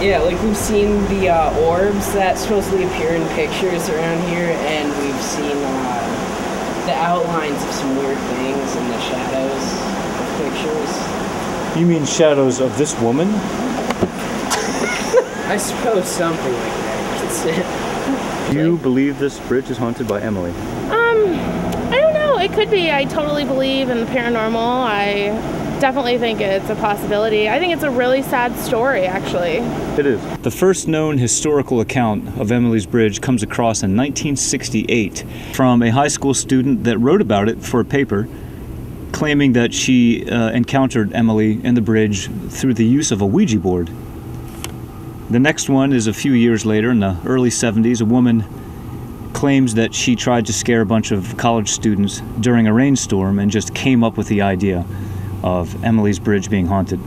Yeah, like we've seen the orbs that supposedly appear in pictures around here, and we've seen the outlines of some weird things in the shadows of pictures. You mean shadows of this woman? I suppose something like that. That's it. Do you believe this bridge is haunted by Emily? I don't know. It could be. I totally believe in the paranormal. I definitely think it's a possibility. I think it's a really sad story, actually. It is. The first known historical account of Emily's Bridge comes across in 1968 from a high school student that wrote about it for a paper, claiming that she encountered Emily in the bridge through the use of a Ouija board. The next one is a few years later, in the early 70s. A woman claims that she tried to scare a bunch of college students during a rainstorm and just came up with the idea of Emily's Bridge being haunted.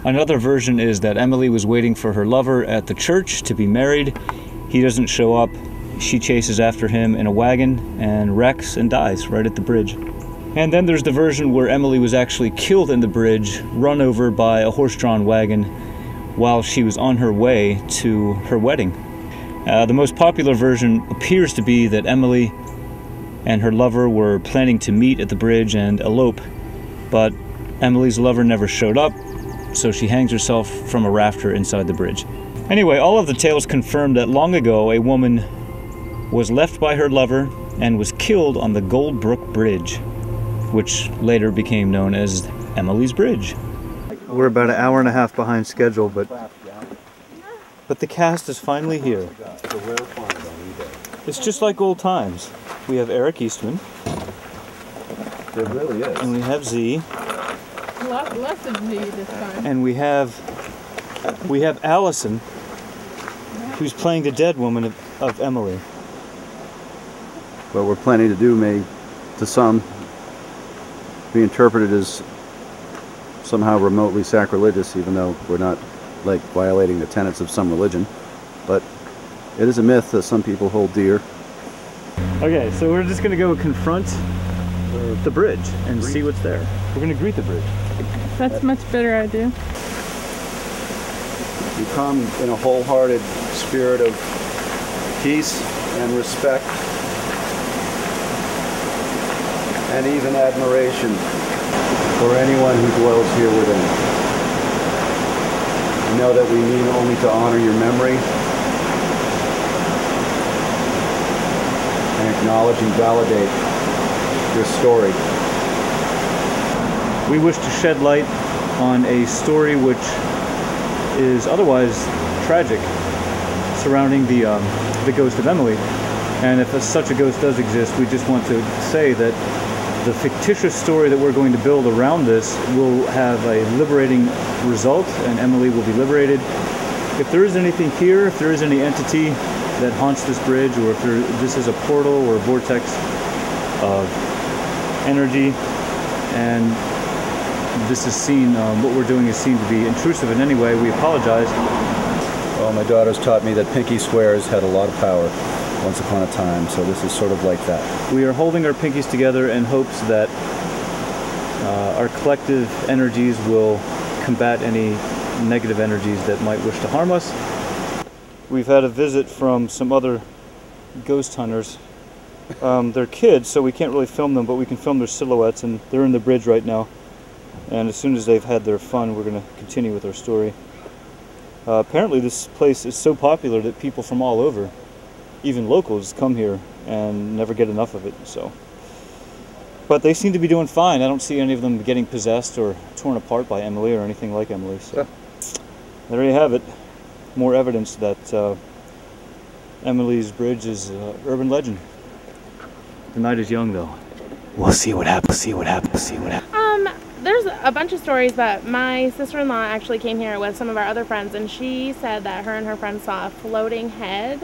Another version is that Emily was waiting for her lover at the church to be married. He doesn't show up. She chases after him in a wagon and wrecks and dies right at the bridge. And then there's the version where Emily was actually killed in the bridge, run over by a horse-drawn wagon while she was on her way to her wedding. The most popular version appears to be that Emily and her lover were planning to meet at the bridge and elope, but Emily's lover never showed up, so she hangs herself from a rafter inside the bridge. Anyway, all of the tales confirm that long ago a woman was left by her lover and was killed on the Goldbrook Bridge, which later became known as Emily's Bridge. We're about an hour and a half behind schedule, but the cast is finally here. It's just like old times. We have Eric Eastman. It really is. And we have Z. Less of Z this time. And we have Allison, who's playing the dead woman of Emily. What we're planning to do may, to some, be interpreted as somehow remotely sacrilegious, even though we're not like violating the tenets of some religion. But it is a myth that some people hold dear. Okay, so we're just gonna go confront the bridge and see what's there. We're gonna greet the bridge. That's a much better idea. You come in a wholehearted spirit of peace and respect and even admiration for anyone who dwells here within. You know that we mean only to honor your memory and acknowledge and validate your story. We wish to shed light on a story which is otherwise tragic surrounding the ghost of Emily. And if such a ghost does exist, we just want to say that the fictitious story that we're going to build around this will have a liberating result, and Emily will be liberated. If there is anything here, if there is any entity that haunts this bridge, or if this is a portal or a vortex of energy, and this is seen, what we're doing is seen to be intrusive in any way, we apologize. Well, my daughter's taught me that pinky swears had a lot of power once upon a time, so this is sort of like that. We are holding our pinkies together in hopes that our collective energies will combat any negative energies that might wish to harm us. We've had a visit from some other ghost hunters. They're kids, so we can't really film them, but we can film their silhouettes, and they're in the bridge right now. And as soon as they've had their fun, we're going to continue with our story. Apparently this place is so popular that people from all over, even locals, come here and never get enough of it. So, but they seem to be doing fine. I don't see any of them getting possessed or torn apart by Emily or anything like Emily. So there you have it. More evidence that Emily's Bridge is urban legend. The night is young, though. We'll see what happens. See what happens. See what happens. There's a bunch of stories, but my sister-in-law actually came here with some of our other friends, and she said that her and her friends saw a floating head.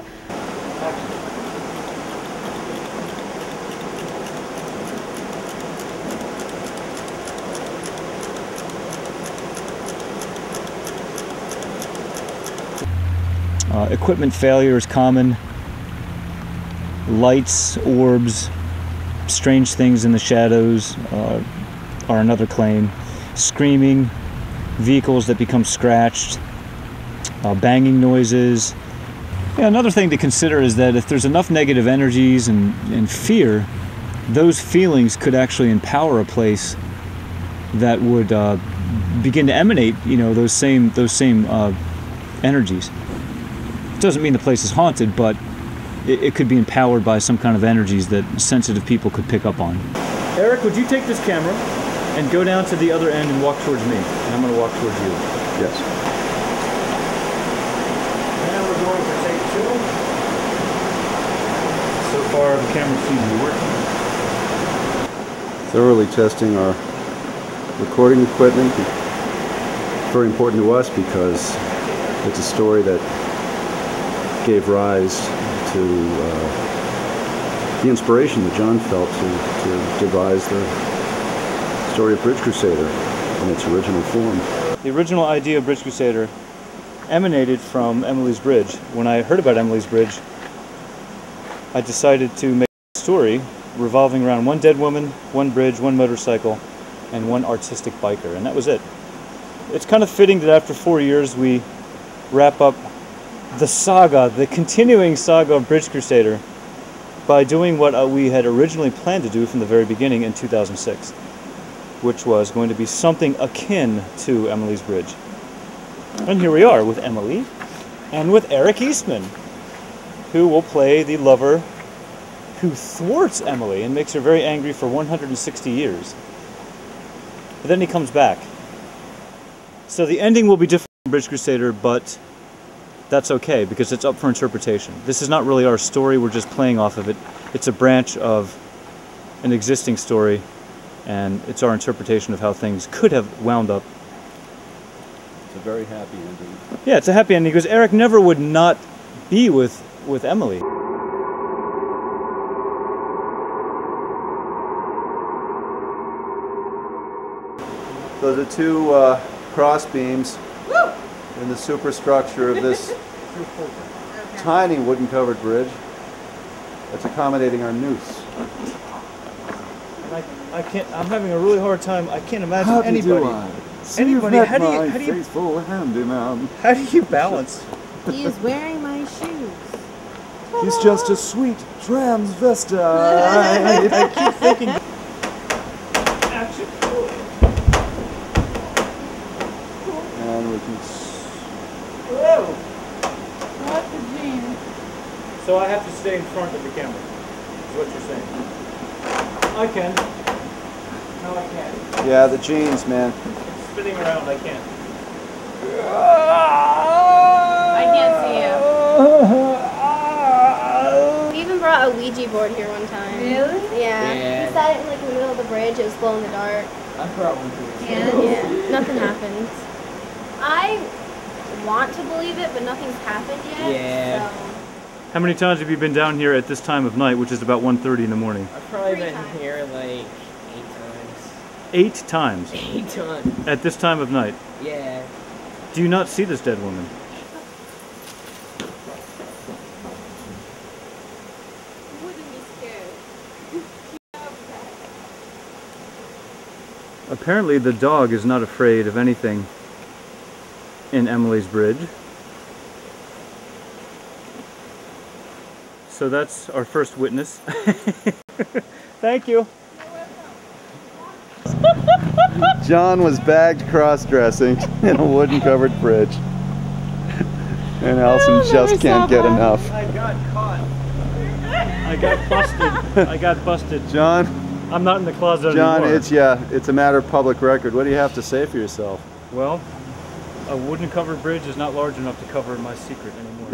Equipment failure is common. Lights, orbs, strange things in the shadows are another claim. Screaming, vehicles that become scratched, banging noises. Yeah, another thing to consider is that if there's enough negative energies and fear, those feelings could actually empower a place that would begin to emanate, those same energies. It doesn't mean the place is haunted, but it could be empowered by some kind of energies that sensitive people could pick up on. Eric, would you take this camera and go down to the other end and walk towards me? And I'm going to walk towards you. Yes. And we're going for take 2. So far, the camera seems to be working. Thoroughly testing our recording equipment. Very important to us because it's a story that gave rise to the inspiration that John felt to devise the story of Bridge Crusader in its original form. The original idea of Bridge Crusader emanated from Emily's Bridge. When I heard about Emily's Bridge, I decided to make a story revolving around one dead woman, one bridge, one motorcycle, and one artistic biker, and that was it. It's kind of fitting that after 4 years we wrap up the saga, the continuing saga of Bridge Crusader, by doing what we had originally planned to do from the very beginning in 2006, which was going to be something akin to Emily's Bridge. And here we are with Emily and with Eric Eastman, who will play the lover who thwarts Emily and makes her very angry for 160 years. But then he comes back. So the ending will be different from Bridge Crusader, but that's okay because it's up for interpretation. This is not really our story, we're just playing off of it. It's a branch of an existing story, and it's our interpretation of how things could have wound up. It's a very happy ending. Yeah, it's a happy ending because Eric never would not be with Emily. Those are 2 cross beams in the superstructure of this tiny wooden covered bridge that's accommodating our noose. I'm having a really hard time. I can't imagine anybody. How do you faithful handyman? How do you balance? He is wearing my shoes. He's just a sweet transvestite. I keep thinking. Action. And we can. Whoa. What the jeans? So I have to stay in front of the camera. Is what you're saying? I can. No, I can't. Yeah, the jeans, man. It's spinning around. I can't. I can't see you. We even brought a Ouija board here one time. Really? Yeah. Yeah. We sat it in the middle of the bridge. It was glow in the dark. I brought one too. Yeah. Nothing happened. I want to believe it, but nothing's happened yet. Yeah. So. How many times have you been down here at this time of night, which is about 1:30 in the morning? I've probably 3 been times. here like 8 times. 8 times 8 times. at this time of night. Yeah. Do you not see this dead woman? Wouldn't be scared. Apparently the dog is not afraid of anything in Emily's Bridge. So that's our first witness. Thank you. John was bagged cross-dressing in a wooden covered bridge. And Allison just can't get enough. I got caught. I got busted. I got busted. John, I'm not in the closet John, anymore. it's a matter of public record. What do you have to say for yourself? Well, a wooden covered bridge is not large enough to cover my secret anymore.